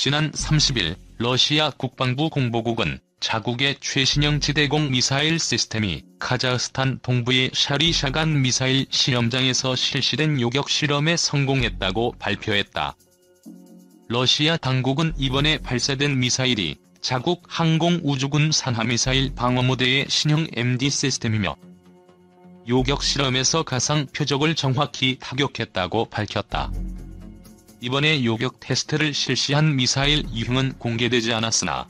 지난 30일 러시아 국방부 공보국은 자국의 최신형 지대공 미사일 시스템이 카자흐스탄 동부의 샤리샤간 미사일 시험장에서 실시된 요격 실험에 성공했다고 발표했다. 러시아 당국은 이번에 발사된 미사일이 자국 항공우주군 산하미사일 방어무대의 신형 MD 시스템이며 요격 실험에서 가상 표적을 정확히 타격했다고 밝혔다. 이번에 요격 테스트를 실시한 미사일 유형은 공개되지 않았으나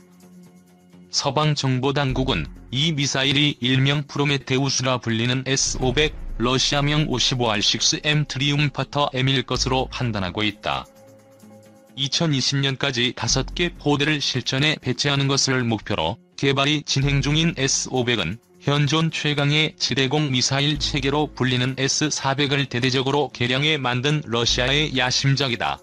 서방정보당국은 이 미사일이 일명 프로메테우스라 불리는 S-500, 러시아명 55R6M 트리움파터 M일 것으로 판단하고 있다. 2020년까지 5개 포대를 실전에 배치하는 것을 목표로 개발이 진행 중인 S-500은 현존 최강의 지대공 미사일 체계로 불리는 S-400을 대대적으로 개량해 만든 러시아의 야심작이다.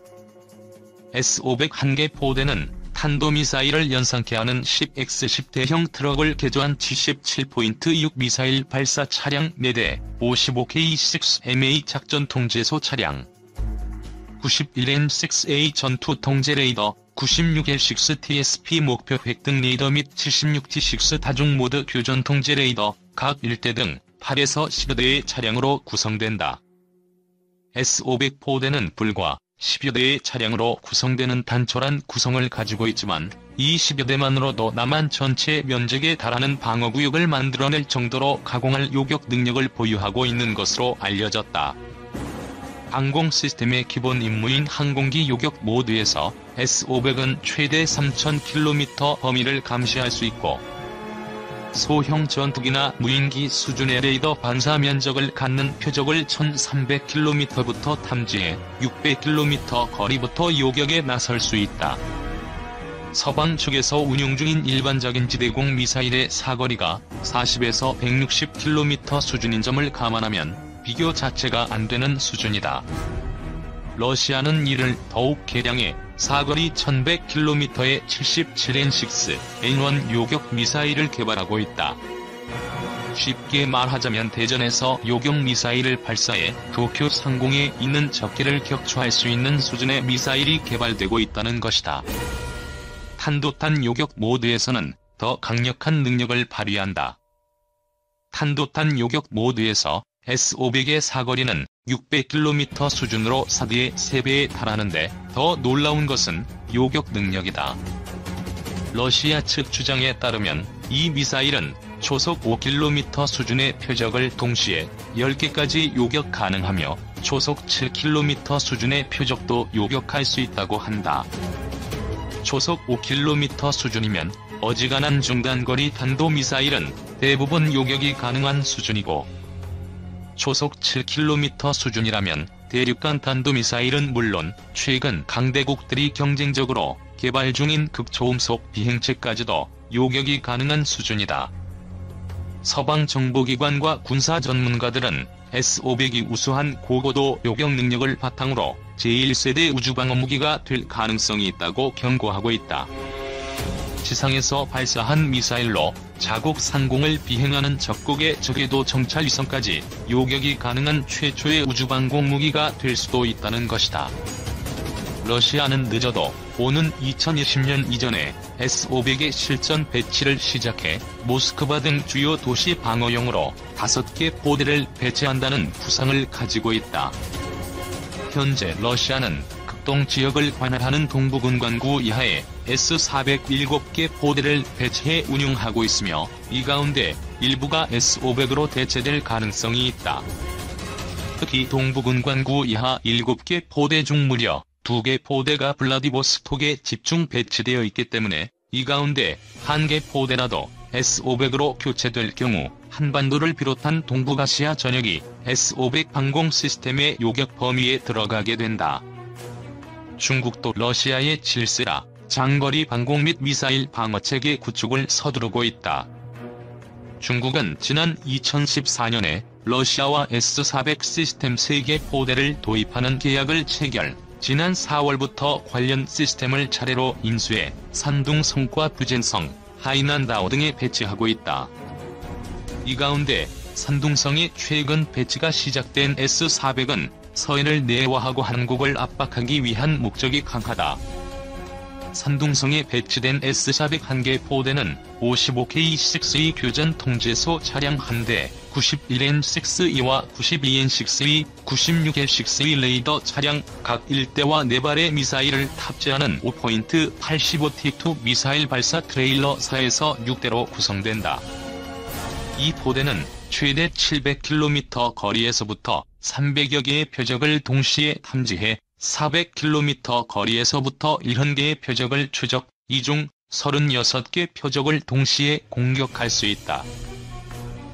S-500 한 개 포대는 탄도미사일을 연상케 하는 10X10 대형 트럭을 개조한 77.6 미사일 발사 차량 4대, 55K6MA 작전 통제소 차량, 91N6A 전투 통제 레이더, 96L6 TSP 목표 획득 레이더 및 76T6 다중 모드 교전 통제 레이더, 각 1대 등 8에서 10여 대의 차량으로 구성된다. S-500 포대는 불과 10여 대의 차량으로 구성되는 단촐한 구성을 가지고 있지만 이 10여 대만으로도 남한 전체 면적에 달하는 방어구역을 만들어낼 정도로 가공할 요격 능력을 보유하고 있는 것으로 알려졌다. 항공 시스템의 기본 임무인 항공기 요격 모드에서 S-500은 최대 3,000km 범위를 감시할 수 있고 소형 전투기나 무인기 수준의 레이더 반사 면적을 갖는 표적을 1,300km부터 탐지해 600km 거리부터 요격에 나설 수 있다. 서방 측에서 운용 중인 일반적인 지대공 미사일의 사거리가 40에서 160km 수준인 점을 감안하면 비교 자체가 안 되는 수준이다. 러시아는 이를 더욱 개량해 사거리 1100km의 77N6 N1 요격 미사일을 개발하고 있다. 쉽게 말하자면 대전에서 요격 미사일을 발사해 도쿄 상공에 있는 적기를 격추할 수 있는 수준의 미사일이 개발되고 있다는 것이다. 탄도탄 요격 모드에서는 더 강력한 능력을 발휘한다. 탄도탄 요격 모드에서 S-500의 사거리는 600km 수준으로 사드의 3배에 달하는데 더 놀라운 것은 요격 능력이다. 러시아 측 주장에 따르면 이 미사일은 초속 5km 수준의 표적을 동시에 10개까지 요격 가능하며 초속 7km 수준의 표적도 요격할 수 있다고 한다. 초속 5km 수준이면 어지간한 중단거리 탄도미사일은 대부분 요격이 가능한 수준이고 초속 7km 수준이라면 대륙간 탄도미사일은 물론 최근 강대국들이 경쟁적으로 개발 중인 극초음속 비행체까지도 요격이 가능한 수준이다. 서방 정보기관과 군사 전문가들은 S-500이 우수한 고고도 요격 능력을 바탕으로 제1세대 우주방어무기가 될 가능성이 있다고 경고하고 있다. 지상에서 발사한 미사일로 자국 상공을 비행하는 적국의 저궤도 정찰 위성까지 요격이 가능한 최초의 우주방공 무기가 될 수도 있다는 것이다. 러시아는 늦어도 오는 2020년 이전에 S-500의 실전 배치를 시작해 모스크바 등 주요 도시 방어용으로 5개 포대를 배치한다는 구상을 가지고 있다. 현재 러시아는 극동 지역을 관할하는 동부군관구 이하에 S-400 7개 포대를 배치해 운용하고 있으며 이 가운데 일부가 S-500으로 대체될 가능성이 있다. 특히 동부군관구 이하 7개 포대 중 무려 2개 포대가 블라디보스톡에 집중 배치되어 있기 때문에 이 가운데 1개 포대라도 S-500으로 교체될 경우 한반도를 비롯한 동북아시아 전역이 S-500 방공 시스템의 요격 범위에 들어가게 된다. 중국도 러시아의 7세라 장거리 방공 및 미사일 방어체계 구축을 서두르고 있다. 중국은 지난 2014년에 러시아와 S-400 시스템 3개 포대를 도입하는 계약을 체결, 지난 4월부터 관련 시스템을 차례로 인수해 산둥성과 부젠성, 하이난다오 등에 배치하고 있다. 이 가운데 산둥성에 최근 배치가 시작된 S-400은 서해를 내화하고 한국을 압박하기 위한 목적이 강하다. 산둥성에 배치된 S-400 1개 포대는 55K6E 교전 통제소 차량 1대, 91N6E와 92N6E, 96L6E 레이더 차량 각 1대와 4발의 미사일을 탑재하는 5포인트 85T2 미사일 발사 트레일러 4에서 6대로 구성된다. 이 포대는 최대 700km 거리에서부터 300여 개의 표적을 동시에 탐지해 400km 거리에서부터 70개의 표적을 추적, 이 중 36개 표적을 동시에 공격할 수 있다.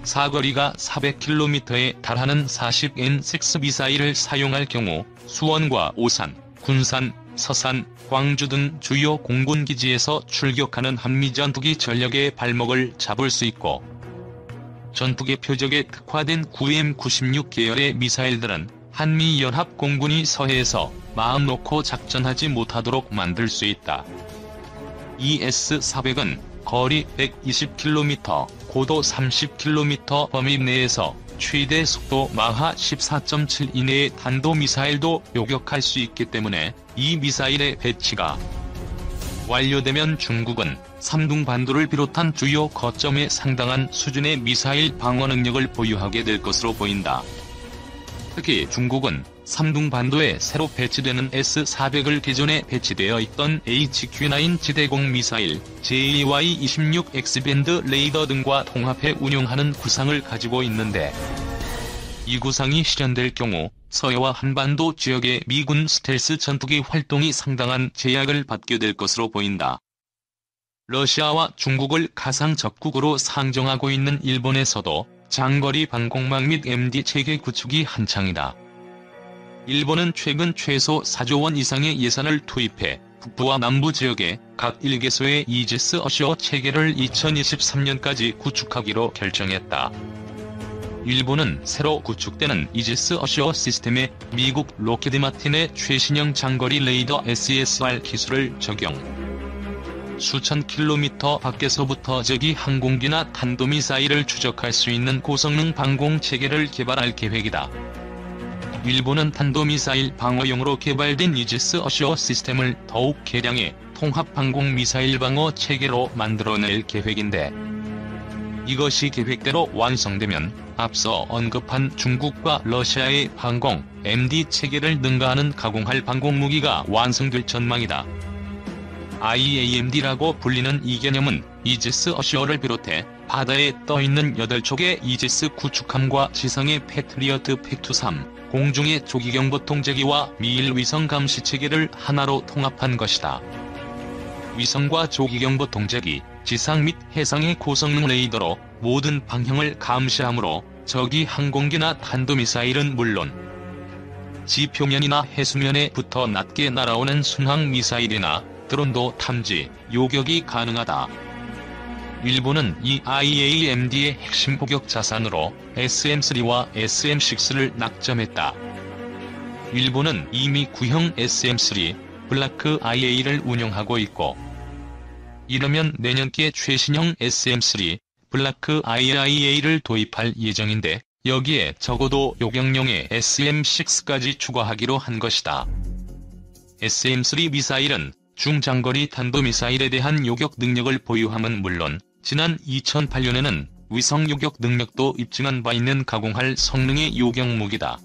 사거리가 400km에 달하는 40N6 미사일을 사용할 경우 수원과 오산, 군산, 서산, 광주 등 주요 공군기지에서 출격하는 한미전투기 전력의 발목을 잡을 수 있고, 전투기 표적에 특화된 9M96 계열의 미사일들은 한미연합공군이 서해에서 마음 놓고 작전하지 못하도록 만들 수 있다. 이 S-400은 거리 120km, 고도 30km 범위 내에서 최대 속도 마하 14.7 이내의 탄도미사일도 요격할 수 있기 때문에 이 미사일의 배치가 완료되면 중국은 삼둥반도를 비롯한 주요 거점에 상당한 수준의 미사일 방어 능력을 보유하게 될 것으로 보인다. 특히 중국은 삼둥반도에 새로 배치되는 S-400을 기존에 배치되어 있던 HQ-9 지대공 미사일, JY-26 X밴드 레이더 등과 통합해 운용하는 구상을 가지고 있는데, 이 구상이 실현될 경우 서해와 한반도 지역의 미군 스텔스 전투기 활동이 상당한 제약을 받게 될 것으로 보인다. 러시아와 중국을 가상 적국으로 상정하고 있는 일본에서도 장거리 방공망 및 MD 체계 구축이 한창이다. 일본은 최근 최소 4조 원 이상의 예산을 투입해 북부와 남부 지역에 각 1개소의 이지스 어시어 체계를 2023년까지 구축하기로 결정했다. 일본은 새로 구축되는 이지스 어시어 시스템에 미국 로키드 마틴의 최신형 장거리 레이더 SSR 기술을 적용, 수천 킬로미터 밖에서부터 적이 항공기나 탄도미사일을 추적할 수 있는 고성능 방공체계를 개발할 계획이다. 일본은 탄도미사일 방어용으로 개발된 이지스 어시어 시스템을 더욱 개량해 통합방공미사일 방어 체계로 만들어낼 계획인데, 이것이 계획대로 완성되면 앞서 언급한 중국과 러시아의 방공, MD 체계를 능가하는 가공할 방공무기가 완성될 전망이다. IAMD라고 불리는 이 개념은 이지스 어시어를 비롯해 바다에 떠있는 8척의 이지스 구축함과 지상의 패트리어트 팩-23, 공중의 조기경보 통제기와 미일 위성 감시 체계를 하나로 통합한 것이다. 위성과 조기경보 통제기, 지상 및 해상의 고성능 레이더로 모든 방향을 감시하므로 적이 항공기나 탄도미사일은 물론 지표면이나 해수면에 붙어 낮게 날아오는 순항미사일이나 드론도 탐지, 요격이 가능하다. 일본은 이 IAMD의 핵심 포격 자산으로 SM-3와 SM-6를 낙점했다. 일본은 이미 구형 SM-3, 블라크 IA를 운용하고 있고, 이르면 내년께 최신형 SM-3, 블라크 IA를 도입할 예정인데, 여기에 적어도 요격용의 SM-6까지 추가하기로 한 것이다. SM-3 미사일은 중장거리 탄도미사일에 대한 요격 능력을 보유함은 물론 지난 2008년에는 위성 요격 능력도 입증한 바 있는 가공할 성능의 요격 무기다.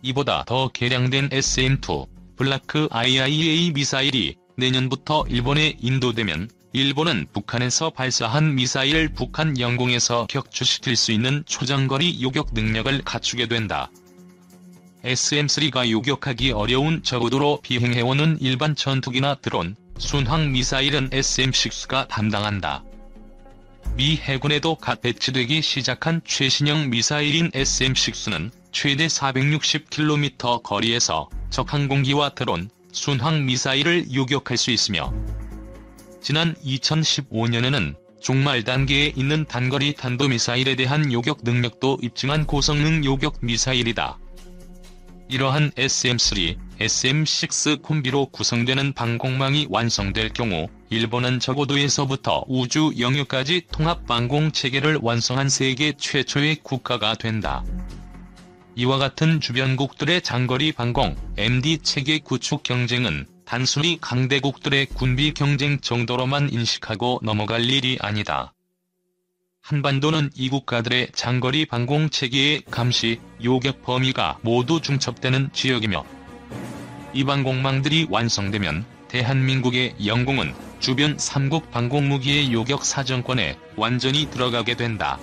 이보다 더 개량된 SM-2 블라크 IIA 미사일이 내년부터 일본에 인도되면 일본은 북한에서 발사한 미사일을 북한 영공에서 격추시킬 수 있는 초장거리 요격 능력을 갖추게 된다. SM-3가 요격하기 어려운 저고도로 비행해오는 일반 전투기나 드론, 순항 미사일은 SM-6가 담당한다. 미 해군에도 갓 배치되기 시작한 최신형 미사일인 SM-6는 최대 460km 거리에서 적 항공기와 드론, 순항 미사일을 요격할 수 있으며, 지난 2015년에는 종말 단계에 있는 단거리 탄도미사일에 대한 요격 능력도 입증한 고성능 요격 미사일이다. 이러한 SM-3, SM-6 콤비로 구성되는 방공망이 완성될 경우 일본은 저고도에서부터 우주 영역까지 통합 방공 체계를 완성한 세계 최초의 국가가 된다. 이와 같은 주변국들의 장거리 방공, MD 체계 구축 경쟁은 단순히 강대국들의 군비 경쟁 정도로만 인식하고 넘어갈 일이 아니다. 한반도는 이 국가들의 장거리 방공 체계의 감시, 요격 범위가 모두 중첩되는 지역이며 이 방공망들이 완성되면 대한민국의 영공은 주변 3국 방공무기의 요격 사정권에 완전히 들어가게 된다.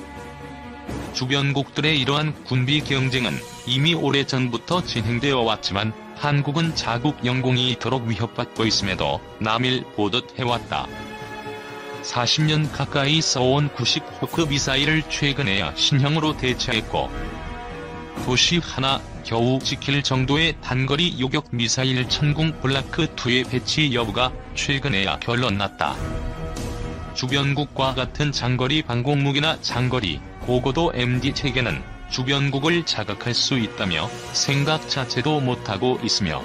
주변국들의 이러한 군비 경쟁은 이미 오래전부터 진행되어 왔지만 한국은 자국 영공이 이토록 위협받고 있음에도 남일 보듯 해왔다. 40년 가까이 써온 구식 호크 미사일을 최근에야 신형으로 대체했고 도시 하나 겨우 지킬 정도의 단거리 요격 미사일 천궁 블라크2의 배치 여부가 최근에야 결론났다. 주변국과 같은 장거리 방공무기나 장거리, 고고도 MD 체계는 주변국을 자극할 수 있다며 생각 자체도 못하고 있으며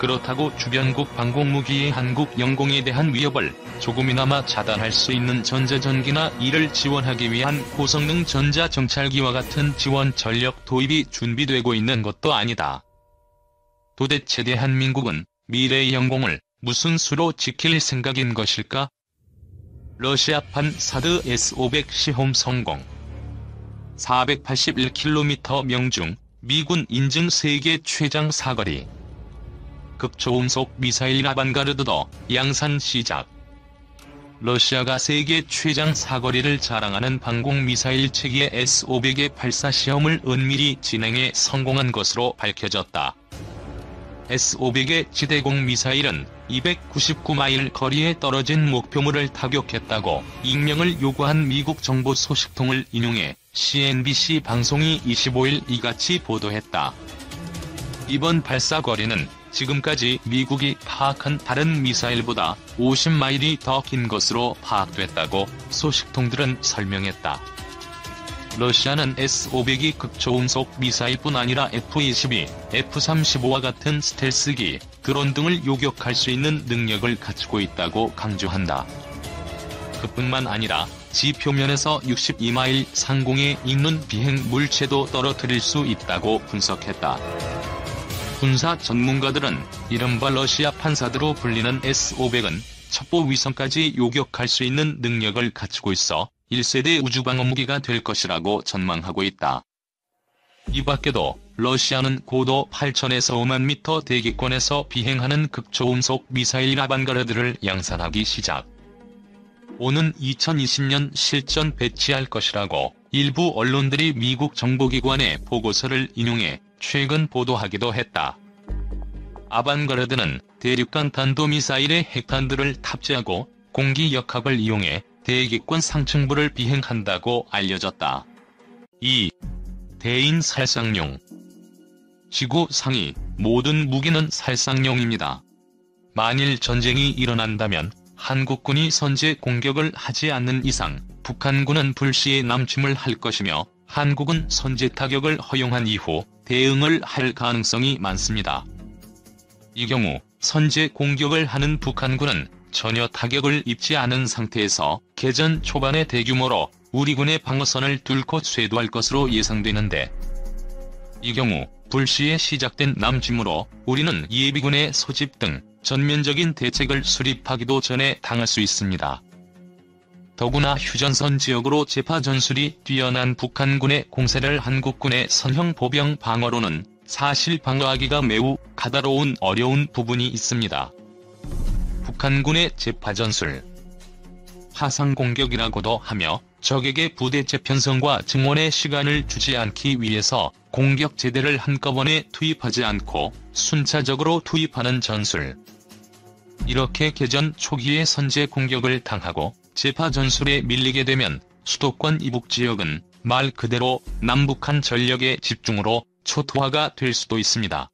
그렇다고 주변국 방공무기의 한국 영공에 대한 위협을 조금이나마 차단할 수 있는 전자전기나 이를 지원하기 위한 고성능 전자정찰기와 같은 지원 전력 도입이 준비되고 있는 것도 아니다. 도대체 대한민국은 미래의 영공을 무슨 수로 지킬 생각인 것일까? 러시아판 사드 S-500 시험 성공. 481km 명중, 미군 인증 세계 최장 사거리. 극초음속 미사일 아반가르드 양산 시작. 러시아가 세계 최장 사거리를 자랑하는 방공미사일 체계 S-500의 발사 시험을 은밀히 진행해 성공한 것으로 밝혀졌다. S-500의 지대공 미사일은 299마일 거리에 떨어진 목표물을 타격했다고 익명을 요구한 미국 정보 소식통을 인용해 CNBC 방송이 25일 이같이 보도했다. 이번 발사 거리는 지금까지 미국이 파악한 다른 미사일보다 50마일이 더 긴 것으로 파악됐다고 소식통들은 설명했다. 러시아는 S-500이 극초음속 미사일뿐 아니라 F-22, F-35와 같은 스텔스기, 드론 등을 요격할 수 있는 능력을 갖추고 있다고 강조한다. 그뿐만 아니라 지표면에서 62마일 상공에 있는 비행 물체도 떨어뜨릴 수 있다고 분석했다. 군사 전문가들은 이른바 러시아 판사드로 불리는 S-500은 첩보 위성까지 요격할 수 있는 능력을 갖추고 있어 1세대 우주방어무기가 될 것이라고 전망하고 있다. 이 밖에도 러시아는 고도 8,000에서 5만 미터 대기권에서 비행하는 극초음속 미사일 아반가르드를 양산하기 시작. 오는 2020년 실전 배치할 것이라고 일부 언론들이 미국 정보기관의 보고서를 인용해 최근 보도하기도 했다. 아반가르드는 대륙간 탄도미사일의 핵탄두를 탑재하고 공기 역학을 이용해 대기권 상층부를 비행한다고 알려졌다. 2. 대인 살상용. 지구 상위 모든 무기는 살상용입니다. 만일 전쟁이 일어난다면 한국군이 선제 공격을 하지 않는 이상 북한군은 불시에 남침을 할 것이며 한국은 선제 타격을 허용한 이후 대응을 할 가능성이 많습니다. 이 경우 선제 공격을 하는 북한군은 전혀 타격을 입지 않은 상태에서 개전 초반의 대규모로 우리 군의 방어선을 뚫고 쇄도할 것으로 예상되는데 이 경우 불시에 시작된 남침으로 우리는 예비군의 소집 등 전면적인 대책을 수립하기도 전에 당할 수 있습니다. 더구나 휴전선 지역으로 재파 전술이 뛰어난 북한군의 공세를 한국군의 선형 보병 방어로는 사실 방어하기가 매우 까다로운 어려운 부분이 있습니다. 북한군의 재파 전술, 화상 공격이라고도 하며 적에게 부대 재편성과 증원의 시간을 주지 않기 위해서 공격 제대를 한꺼번에 투입하지 않고 순차적으로 투입하는 전술. 이렇게 개전 초기에 선제 공격을 당하고 재파 전술에 밀리게 되면 수도권 이북 지역은 말 그대로 남북한 전력의 집중으로 초토화가 될 수도 있습니다.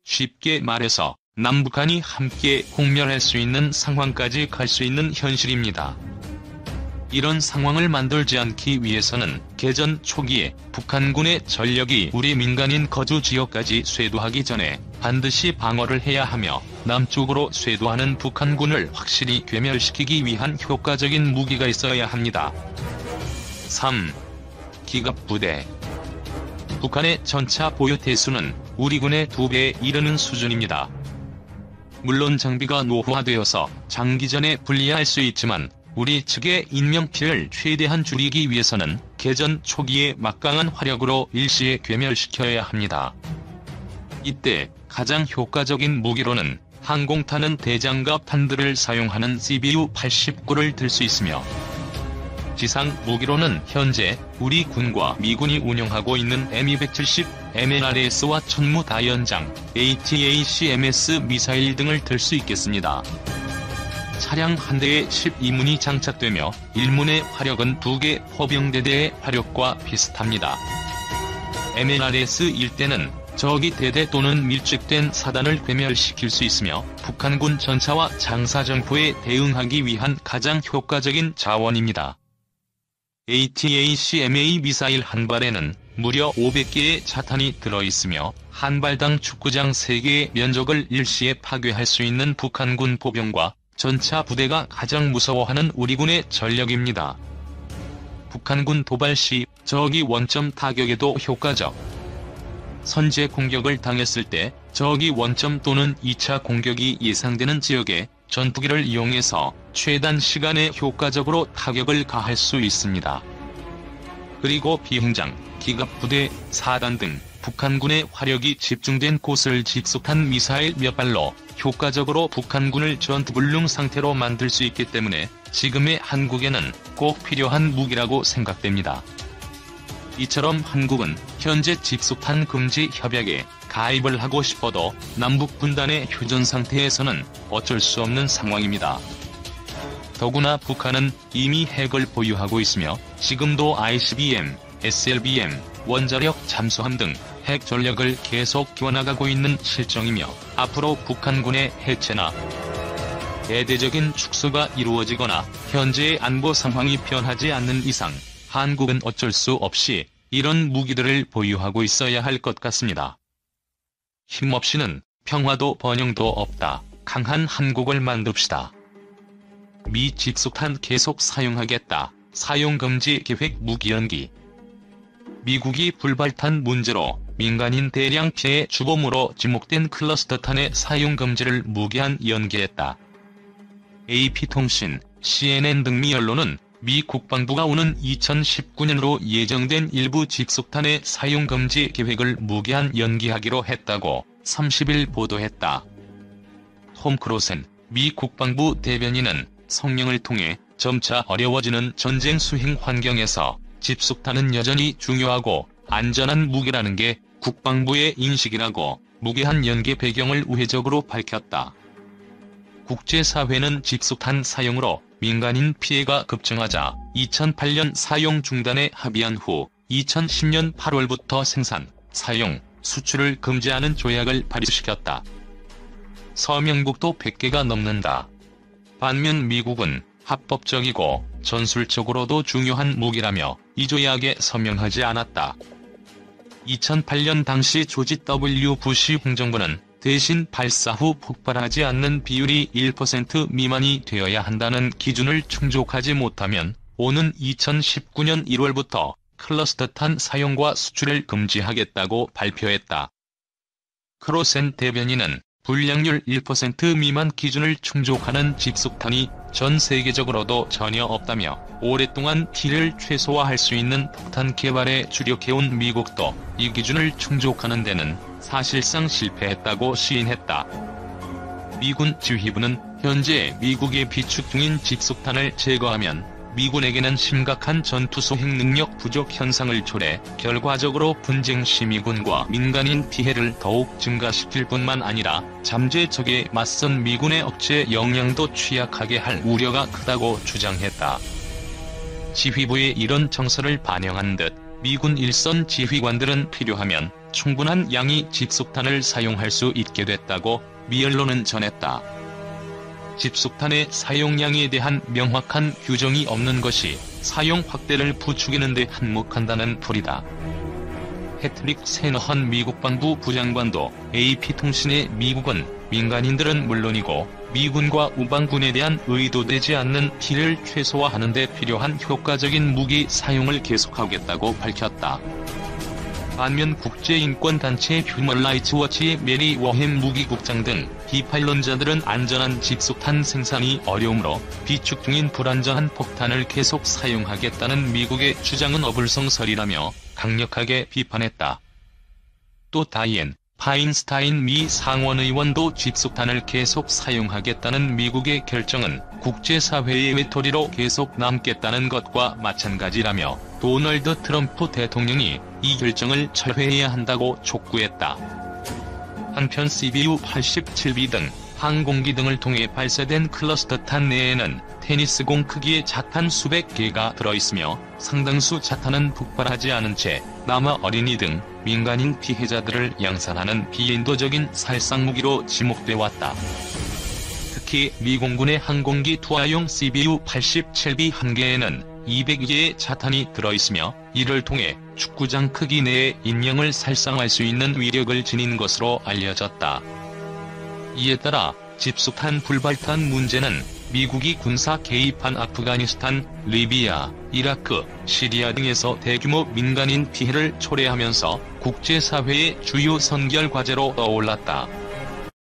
쉽게 말해서 남북한이 함께 공멸할 수 있는 상황까지 갈 수 있는 현실입니다. 이런 상황을 만들지 않기 위해서는 개전 초기에 북한군의 전력이 우리 민간인 거주 지역까지 쇄도하기 전에 반드시 방어를 해야 하며 남쪽으로 쇄도하는 북한군을 확실히 괴멸시키기 위한 효과적인 무기가 있어야 합니다. 3. 기갑부대. 북한의 전차 보유 대수는 우리 군의 2배에 이르는 수준입니다. 물론 장비가 노후화되어서 장기전에 불리할 수 있지만 우리 측의 인명피해를 최대한 줄이기 위해서는 개전 초기에 막강한 화력으로 일시에 괴멸시켜야 합니다. 이때 가장 효과적인 무기로는 항공탄은 대장갑 탄들을 사용하는 CBU-89를 들 수 있으며, 지상 무기로는 현재 우리 군과 미군이 운영하고 있는 M270, MLRS와 천무 다연장, ATACMS 미사일 등을 들 수 있겠습니다. 차량 한 대에 12문이 장착되며 1문의 화력은 2개 포병대대의 화력과 비슷합니다. MLRS 1대는 적이 대대 또는 밀집된 사단을 괴멸시킬 수 있으며 북한군 전차와 장사정포에 대응하기 위한 가장 효과적인 자원입니다. ATACMA 미사일 한 발에는 무려 500개의 자탄이 들어있으며 한 발당 축구장 3개의 면적을 일시에 파괴할 수 있는 북한군 보병과 전차 부대가 가장 무서워하는 우리군의 전력입니다. 북한군 도발 시 적이 원점 타격에도 효과적. 선제 공격을 당했을 때 적이 원점 또는 2차 공격이 예상되는 지역에 전투기를 이용해서 최단 시간에 효과적으로 타격을 가할 수 있습니다. 그리고 비행장, 기갑부대, 사단 등 북한군의 화력이 집중된 곳을 직속탄 미사일 몇 발로 효과적으로 북한군을 전투불능 상태로 만들 수 있기 때문에 지금의 한국에는 꼭 필요한 무기라고 생각됩니다. 이처럼 한국은 현재 직속탄 금지 협약에 가입을 하고 싶어도 남북 분단의 휴전 상태에서는 어쩔 수 없는 상황입니다. 더구나 북한은 이미 핵을 보유하고 있으며 지금도 ICBM, SLBM, 원자력 잠수함 등 핵 전력을 계속 키워나가고 있는 실정이며 앞으로 북한군의 해체나 대대적인 축소가 이루어지거나 현재의 안보 상황이 변하지 않는 이상 한국은 어쩔 수 없이 이런 무기들을 보유하고 있어야 할 것 같습니다. 힘없이는 평화도 번영도 없다. 강한 한국을 만듭시다. 미 직속탄 계속 사용하겠다. 사용금지 계획 무기 연기. 미국이 불발탄 문제로 민간인 대량 피해 주범으로 지목된 클러스터탄의 사용금지를 무기한 연기했다. AP통신, CNN 등 미 언론은 미 국방부가 오는 2019년으로 예정된 일부 직속탄의 사용금지 계획을 무기한 연기하기로 했다고 30일 보도했다. 톰 크로센 미 국방부 대변인은 성명을 통해 점차 어려워지는 전쟁 수행 환경에서 직속탄은 여전히 중요하고 안전한 무기라는 게 국방부의 인식이라고 무기한 연기 배경을 우회적으로 밝혔다. 국제사회는 직속탄 사용으로 민간인 피해가 급증하자 2008년 사용 중단에 합의한 후 2010년 8월부터 생산, 사용, 수출을 금지하는 조약을 발의시켰다. 서명국도 100개가 넘는다. 반면 미국은 합법적이고 전술적으로도 중요한 무기라며 이 조약에 서명하지 않았다. 2008년 당시 조지 W. 부시 행정부는 대신 발사 후 폭발하지 않는 비율이 1% 미만이 되어야 한다는 기준을 충족하지 못하면 오는 2019년 1월부터 클러스터탄 사용과 수출을 금지하겠다고 발표했다. 크로센 대변인은 불량률 1% 미만 기준을 충족하는 직속탄이 전 세계적으로도 전혀 없다며 오랫동안 피해를 최소화할 수 있는 폭탄 개발에 주력해온 미국도 이 기준을 충족하는 데는 사실상 실패했다고 시인했다. 미군 지휘부는 현재 미국이 비축 중인 직속탄을 제거하면 미군에게는 심각한 전투 수행 능력 부족 현상을 초래 결과적으로 분쟁 시미군과 민간인 피해를 더욱 증가시킬 뿐만 아니라 잠재 적에 맞선 미군의 억제 역량도 취약하게 할 우려가 크다고 주장했다. 지휘부의 이런 정서를 반영한 듯 미군 일선 지휘관들은 필요하면 충분한 양의 직속탄을 사용할 수 있게 됐다고 미 언론은 전했다. 직속탄의 사용량에 대한 명확한 규정이 없는 것이 사용 확대를 부추기는 데 한몫한다는 풀이다. 패트릭 세너헌 미국 방부 부장관도 AP통신에 미국은 민간인들은 물론이고 미군과 우방군에 대한 의도되지 않는 피해를 최소화하는 데 필요한 효과적인 무기 사용을 계속하겠다고 밝혔다. 반면 국제인권단체 휴먼 라이츠 워치의 메리 워햄 무기국장 등 비판론자들은 안전한 집속탄 생산이 어려우므로 비축 중인 불안전한 폭탄을 계속 사용하겠다는 미국의 주장은 어불성설이라며 강력하게 비판했다. 또 다이앤 파인스타인 미 상원의원도 집속탄을 계속 사용하겠다는 미국의 결정은 국제사회의 외톨이로 계속 남겠다는 것과 마찬가지라며 도널드 트럼프 대통령이 이 결정을 철회해야 한다고 촉구했다. 한편 CBU-87B 등 항공기 등을 통해 발사된 클러스터탄 내에는 테니스공 크기의 자탄 수백 개가 들어있으며 상당수 자탄은 폭발하지 않은 채 남아 어린이 등 민간인 피해자들을 양산하는 비인도적인 살상무기로 지목돼 왔다. 특히 미 공군의 항공기 투하용 CBU-87B 한 개에는 200개의 자탄이 들어있으며 이를 통해 축구장 크기 내의 인명을 살상할 수 있는 위력을 지닌 것으로 알려졌다. 이에 따라 집속탄 불발탄 문제는 미국이 군사 개입한 아프가니스탄, 리비아, 이라크, 시리아 등에서 대규모 민간인 피해를 초래하면서 국제사회의 주요 선결 과제로 떠올랐다.